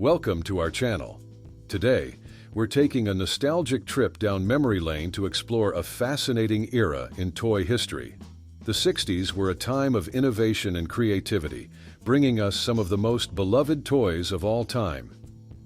Welcome to our channel. Today, we're taking a nostalgic trip down memory lane to explore a fascinating era in toy history. The 60s were a time of innovation and creativity, bringing us some of the most beloved toys of all time.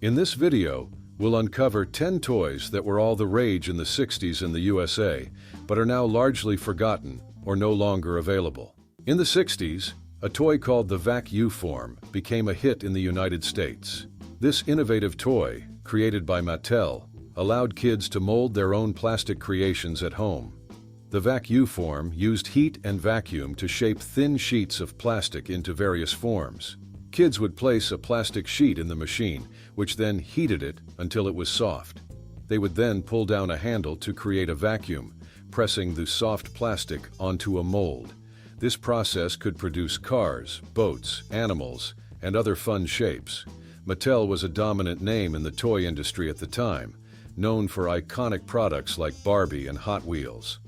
In this video, we'll uncover 10 toys that were all the rage in the 60s in the USA, but are now largely forgotten or no longer available. In the 60s, a toy called the Vac-U-Form became a hit in the United States. This innovative toy, created by Mattel, allowed kids to mold their own plastic creations at home. The Vac-U-Form used heat and vacuum to shape thin sheets of plastic into various forms. Kids would place a plastic sheet in the machine, which then heated it until it was soft. They would then pull down a handle to create a vacuum, pressing the soft plastic onto a mold. This process could produce cars, boats, animals, and other fun shapes. Mattel was a dominant name in the toy industry at the time, known for iconic products like Barbie and Hot Wheels.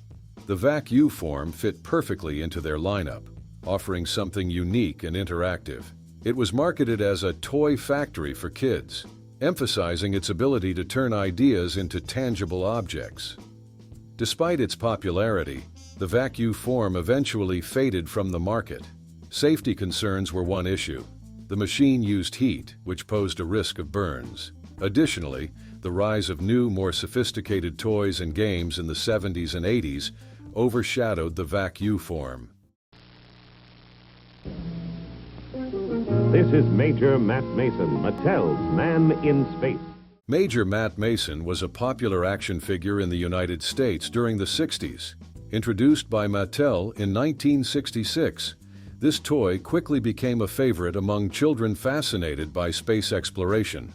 The Vac-U-Form fit perfectly into their lineup, offering something unique and interactive. It was marketed as a toy factory for kids, emphasizing its ability to turn ideas into tangible objects. Despite its popularity, the Vac-U-Form eventually faded from the market. Safety concerns were one issue. The machine used heat, which posed a risk of burns. Additionally, the rise of new, more sophisticated toys and games in the 70s and 80s overshadowed the Vac-U-Form. This is Major Matt Mason, Mattel's Man in Space. Major Matt Mason was a popular action figure in the United States during the 60s. Introduced by Mattel in 1966, this toy quickly became a favorite among children fascinated by space exploration.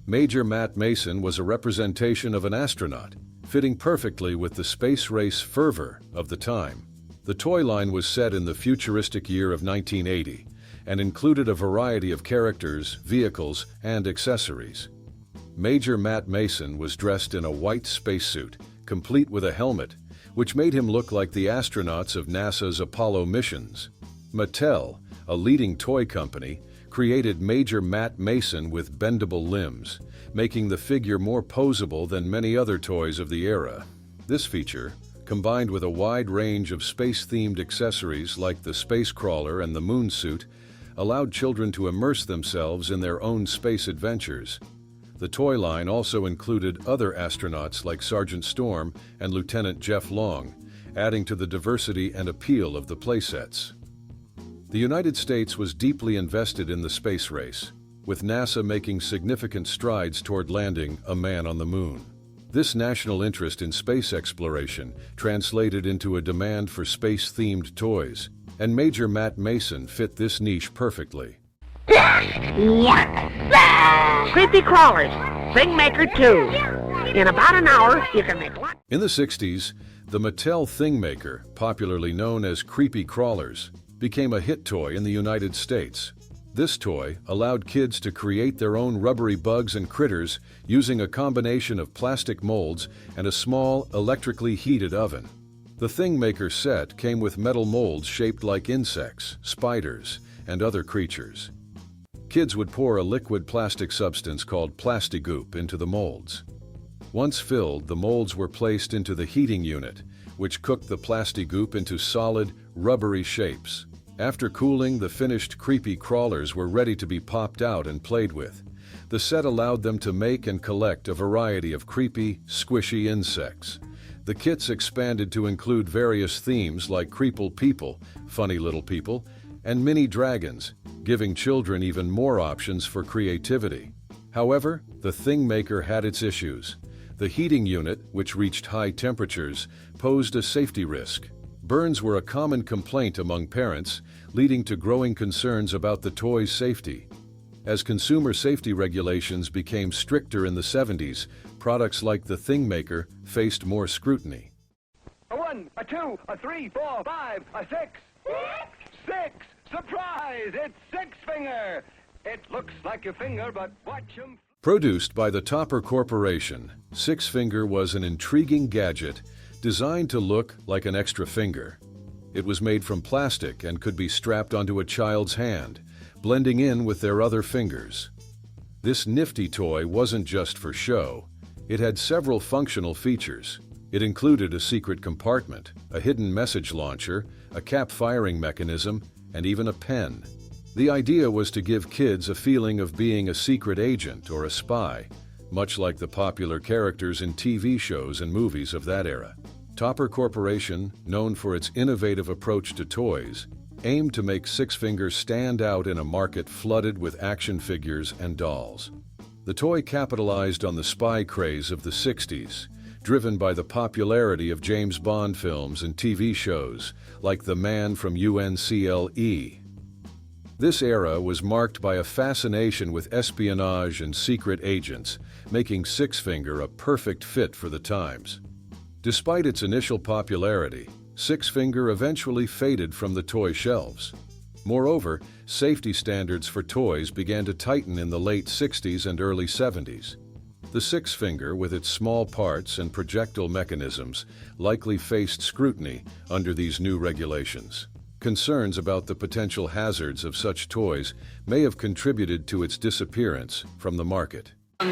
Major Matt Mason was a representation of an astronaut, fitting perfectly with the space race fervor of the time. The toy line was set in the futuristic year of 1980 and included a variety of characters, vehicles, and accessories. Major Matt Mason was dressed in a white spacesuit, complete with a helmet, which made him look like the astronauts of NASA's Apollo missions. Mattel, a leading toy company, created Major Matt Mason with bendable limbs, making the figure more posable than many other toys of the era. This feature, combined with a wide range of space-themed accessories like the space crawler and the moon suit, allowed children to immerse themselves in their own space adventures. The toy line also included other astronauts like Sergeant Storm and Lieutenant Jeff Long, adding to the diversity and appeal of the playsets. The United States was deeply invested in the space race, with NASA making significant strides toward landing a man on the moon. This national interest in space exploration translated into a demand for space-themed toys, and Major Matt Mason fit this niche perfectly. Creepy crawlers, Thingmaker 2. In about an hour, you can make one. In the 60s, the Mattel Thingmaker, popularly known as Creepy Crawlers, became a hit toy in the United States. This toy allowed kids to create their own rubbery bugs and critters using a combination of plastic molds and a small, electrically heated oven. The Thingmaker set came with metal molds shaped like insects, spiders, and other creatures. Kids would pour a liquid plastic substance called Plastigoop into the molds. Once filled, the molds were placed into the heating unit, which cooked the Plastigoop into solid, rubbery shapes. After cooling, the finished creepy crawlers were ready to be popped out and played with. The set allowed them to make and collect a variety of creepy, squishy insects. The kits expanded to include various themes like Creeple People, funny little people, and mini dragons, giving children even more options for creativity. However, the Thingmaker had its issues. The heating unit, which reached high temperatures, posed a safety risk. Burns were a common complaint among parents, leading to growing concerns about the toy's safety. As consumer safety regulations became stricter in the 70s, products like the Thingmaker faced more scrutiny. A 1, a 2, a 3, 4, 5, a 6. 6! Surprise! It's Sixfinger! It looks like a finger, but watch him. Produced by the Topper Corporation, Sixfinger was an intriguing gadget designed to look like an extra finger. It was made from plastic and could be strapped onto a child's hand, blending in with their other fingers. This nifty toy wasn't just for show. It had several functional features. It included a secret compartment, a hidden message launcher, a cap firing mechanism, and even a pen. The idea was to give kids a feeling of being a secret agent or a spy, much like the popular characters in TV shows and movies of that era. Topper Corporation, known for its innovative approach to toys, aimed to make Sixfinger stand out in a market flooded with action figures and dolls. The toy capitalized on the spy craze of the 60s, driven by the popularity of James Bond films and TV shows, like The Man from UNCLE. This era was marked by a fascination with espionage and secret agents, making Sixfinger a perfect fit for the times. Despite its initial popularity, Sixfinger eventually faded from the toy shelves. Moreover, safety standards for toys began to tighten in the late 60s and early 70s. The Sixfinger, with its small parts and projectile mechanisms, likely faced scrutiny under these new regulations. Concerns about the potential hazards of such toys may have contributed to its disappearance from the market. 6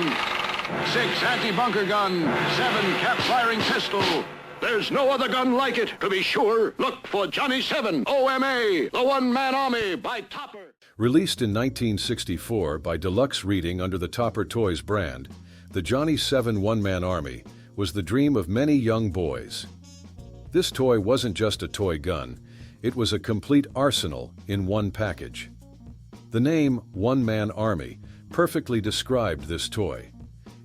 anti-bunker gun, 7 cap-firing pistol. There's no other gun like it, to be sure. Look for Johnny 7 OMA, the one-man army by Topper. Released in 1964 by Deluxe Reading under the Topper Toys brand, the Johnny 7 one-man army was the dream of many young boys. This toy wasn't just a toy gun, it was a complete arsenal in one package. The name One-Man Army perfectly described this toy.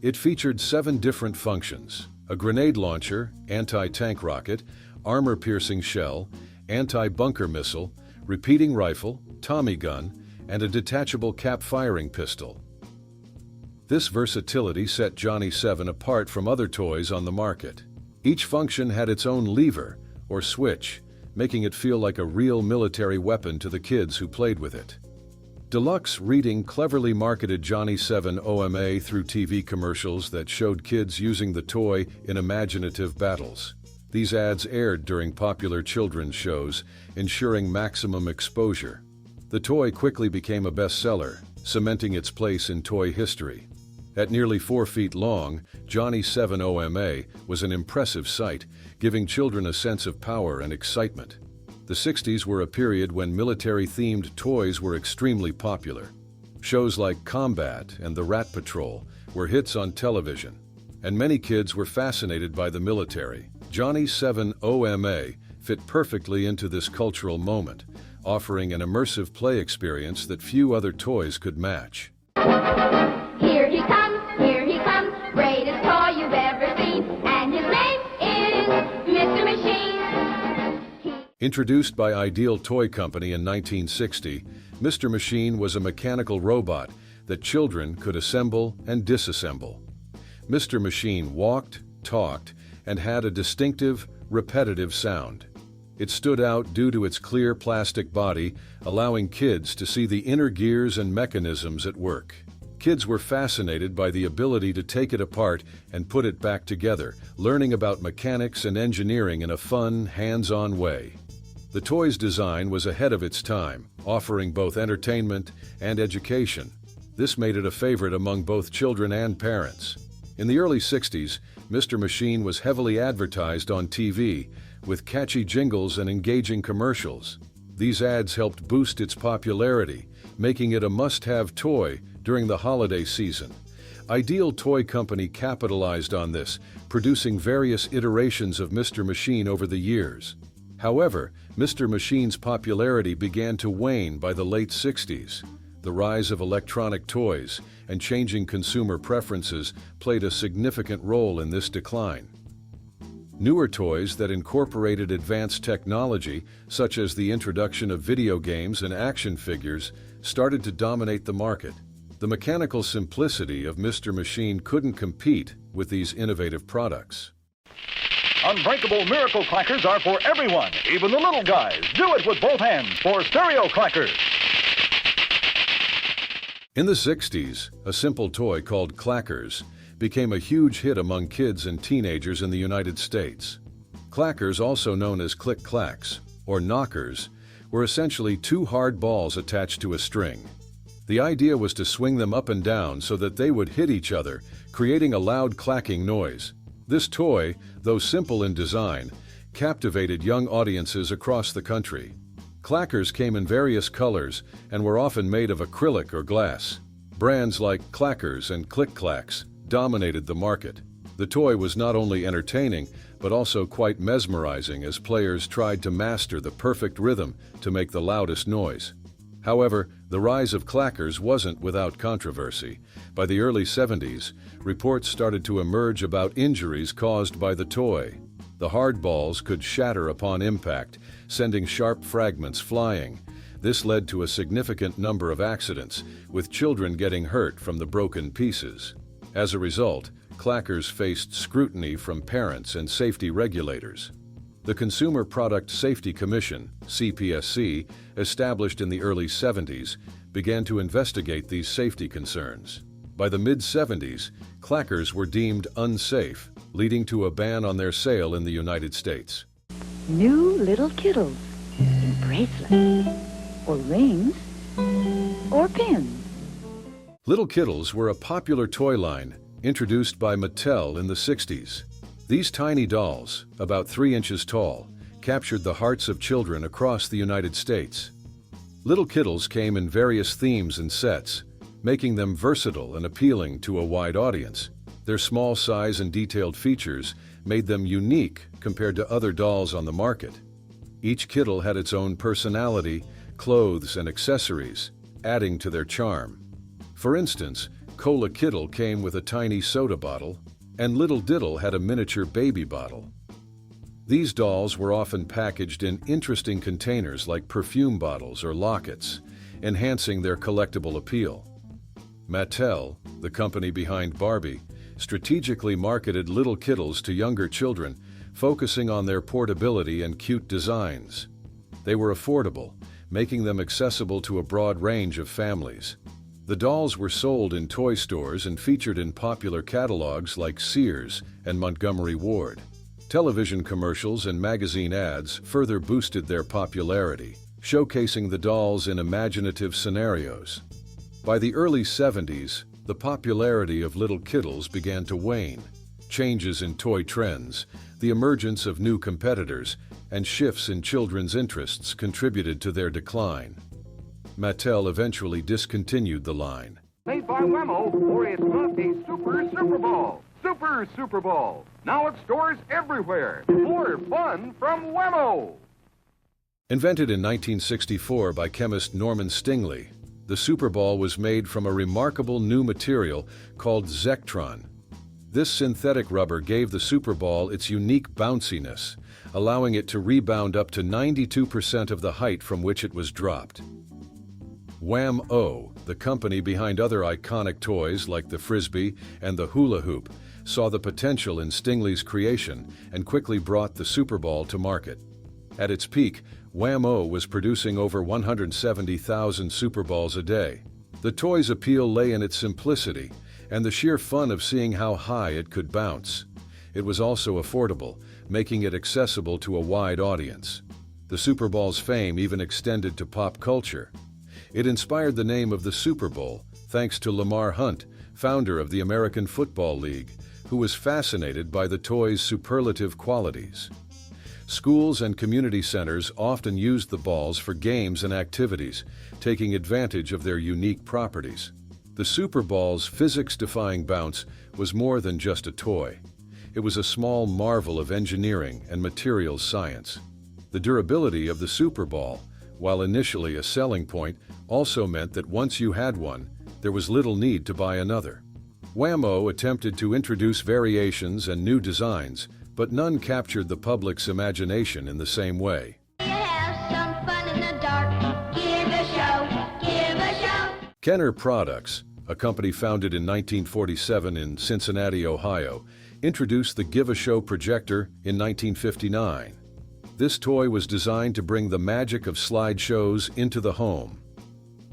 It featured 7 different functions: a grenade launcher, anti-tank rocket, armor-piercing shell, anti-bunker missile, repeating rifle, Tommy gun, and a detachable cap-firing pistol. This versatility set Johnny 7 apart from other toys on the market. Each function had its own lever, or switch, making it feel like a real military weapon to the kids who played with it. Deluxe Reading cleverly marketed Johnny 7 OMA through TV commercials that showed kids using the toy in imaginative battles. These ads aired during popular children's shows, ensuring maximum exposure. The toy quickly became a bestseller, cementing its place in toy history. At nearly 4 feet long, Johnny 7 OMA was an impressive sight, giving children a sense of power and excitement. The 60s were a period when military-themed toys were extremely popular. Shows like Combat and The Rat Patrol were hits on television, and many kids were fascinated by the military. Johnny 7 OMA fit perfectly into this cultural moment, offering an immersive play experience that few other toys could match. Here he comes, greatest toy you've ever seen, and his name is Mr. Machine. Introduced by Ideal Toy Company in 1960, Mr. Machine was a mechanical robot that children could assemble and disassemble. Mr. Machine walked, talked, and had a distinctive, repetitive sound. It stood out due to its clear plastic body, allowing kids to see the inner gears and mechanisms at work. Kids were fascinated by the ability to take it apart and put it back together, learning about mechanics and engineering in a fun, hands-on way. The toy's design was ahead of its time, offering both entertainment and education. This made it a favorite among both children and parents. In the early 60s, Mr. Machine was heavily advertised on TV, with catchy jingles and engaging commercials. These ads helped boost its popularity, making it a must-have toy during the holiday season. Ideal Toy Company capitalized on this, producing various iterations of Mr. Machine over the years. However, Mr. Machine's popularity began to wane by the late 60s. The rise of electronic toys and changing consumer preferences played a significant role in this decline. Newer toys that incorporated advanced technology, such as the introduction of video games and action figures, started to dominate the market. The mechanical simplicity of Mr. Machine couldn't compete with these innovative products. Unbreakable miracle clackers are for everyone, even the little guys. Do it with both hands for stereo clackers. In the 60s, a simple toy called Klakers became a huge hit among kids and teenagers in the United States. Klakers, also known as click-clacks, or knockers, were essentially 2 hard balls attached to a string. The idea was to swing them up and down so that they would hit each other, creating a loud clacking noise. This toy, though simple in design, captivated young audiences across the country. Klakers came in various colors and were often made of acrylic or glass. Brands like Klakers and Click-Clacks dominated the market. The toy was not only entertaining, but also quite mesmerizing as players tried to master the perfect rhythm to make the loudest noise. However, the rise of Klakers wasn't without controversy. By the early 70s, reports started to emerge about injuries caused by the toy. The hard balls could shatter upon impact, sending sharp fragments flying. This led to a significant number of accidents, with children getting hurt from the broken pieces. As a result, Klakers faced scrutiny from parents and safety regulators. The Consumer Product Safety Commission, CPSC, established in the early 70s, began to investigate these safety concerns. By the mid-70s, Klakers were deemed unsafe, leading to a ban on their sale in the United States. New little Kiddles in bracelets, or rings, or pins. Little Kiddles were a popular toy line introduced by Mattel in the 60s. These tiny dolls, about 3 inches tall, captured the hearts of children across the United States. Little Kiddles came in various themes and sets, making them versatile and appealing to a wide audience. Their small size and detailed features made them unique compared to other dolls on the market. Each Kiddle had its own personality, clothes, and accessories, adding to their charm. For instance, Cola Kiddle came with a tiny soda bottle, and Little Diddle had a miniature baby bottle. These dolls were often packaged in interesting containers like perfume bottles or lockets, enhancing their collectible appeal. Mattel, the company behind Barbie, strategically marketed Little Kiddles to younger children, focusing on their portability and cute designs. They were affordable, making them accessible to a broad range of families. The dolls were sold in toy stores and featured in popular catalogs like Sears and Montgomery Ward. Television commercials and magazine ads further boosted their popularity, showcasing the dolls in imaginative scenarios. By the early 70s, the popularity of Little Kiddles began to wane. Changes in toy trends, the emergence of new competitors, and shifts in children's interests contributed to their decline. Mattel eventually discontinued the line. Made by Wemo, or it's not a Super Bowl. Super Bowl. Now at stores everywhere. More fun from Wemo. Invented in 1964 by chemist Norman Stingley, the Super Ball was made from a remarkable new material called Zectron. This synthetic rubber gave the Super Ball its unique bounciness, allowing it to rebound up to 92% of the height from which it was dropped. Wham-O, the company behind other iconic toys like the Frisbee and the hula hoop, saw the potential in Stingley's creation and quickly brought the Super Ball to market. At its peak, Wham-O was producing over 170,000 Super Balls a day. The toy's appeal lay in its simplicity and the sheer fun of seeing how high it could bounce. It was also affordable, making it accessible to a wide audience. The Super Ball's fame even extended to pop culture. It inspired the name of the Super Bowl, thanks to Lamar Hunt, founder of the American Football League, who was fascinated by the toy's superlative qualities. Schools and community centers often used the balls for games and activities, taking advantage of their unique properties. The Super Ball's physics-defying bounce was more than just a toy. It was a small marvel of engineering and materials science. The durability of the Super Ball, while initially a selling point, also meant that once you had one, there was little need to buy another. Wham-O attempted to introduce variations and new designs, but none captured the public's imagination in the same way. Have some fun in the dark. Give a show. Kenner Products, a company founded in 1947 in Cincinnati, Ohio, introduced the Give a Show projector in 1959. This toy was designed to bring the magic of slide shows into the home.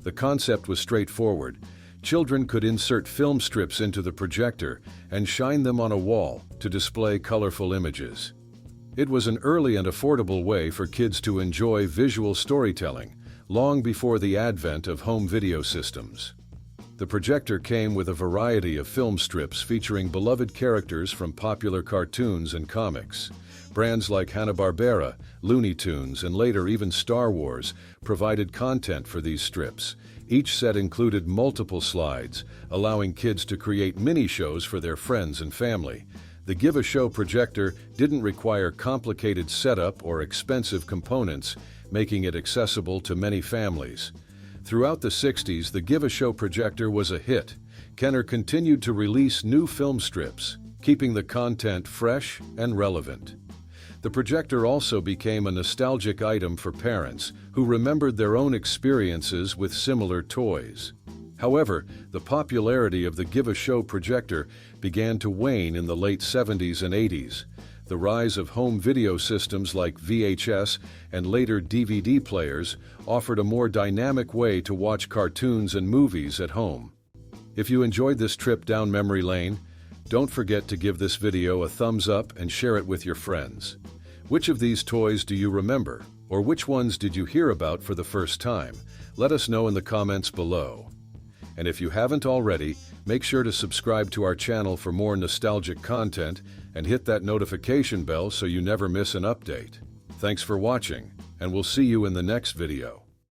The concept was straightforward. Children could insert film strips into the projector and shine them on a wall to display colorful images. It was an early and affordable way for kids to enjoy visual storytelling, long before the advent of home video systems. The projector came with a variety of film strips featuring beloved characters from popular cartoons and comics. Brands like Hanna-Barbera, Looney Tunes, and later even Star Wars provided content for these strips. Each set included multiple slides, allowing kids to create mini-shows for their friends and family. The Give-A-Show projector didn't require complicated setup or expensive components, making it accessible to many families. Throughout the 60s, the Give-A-Show projector was a hit. Kenner continued to release new film strips, keeping the content fresh and relevant. The projector also became a nostalgic item for parents who remembered their own experiences with similar toys. However, the popularity of the Give-A-Show projector began to wane in the late 70s and 80s. The rise of home video systems like VHS and later DVD players offered a more dynamic way to watch cartoons and movies at home. If you enjoyed this trip down memory lane, don't forget to give this video a thumbs up and share it with your friends. Which of these toys do you remember, or which ones did you hear about for the first time? Let us know in the comments below. And if you haven't already, make sure to subscribe to our channel for more nostalgic content and hit that notification bell so you never miss an update. Thanks for watching, and we'll see you in the next video.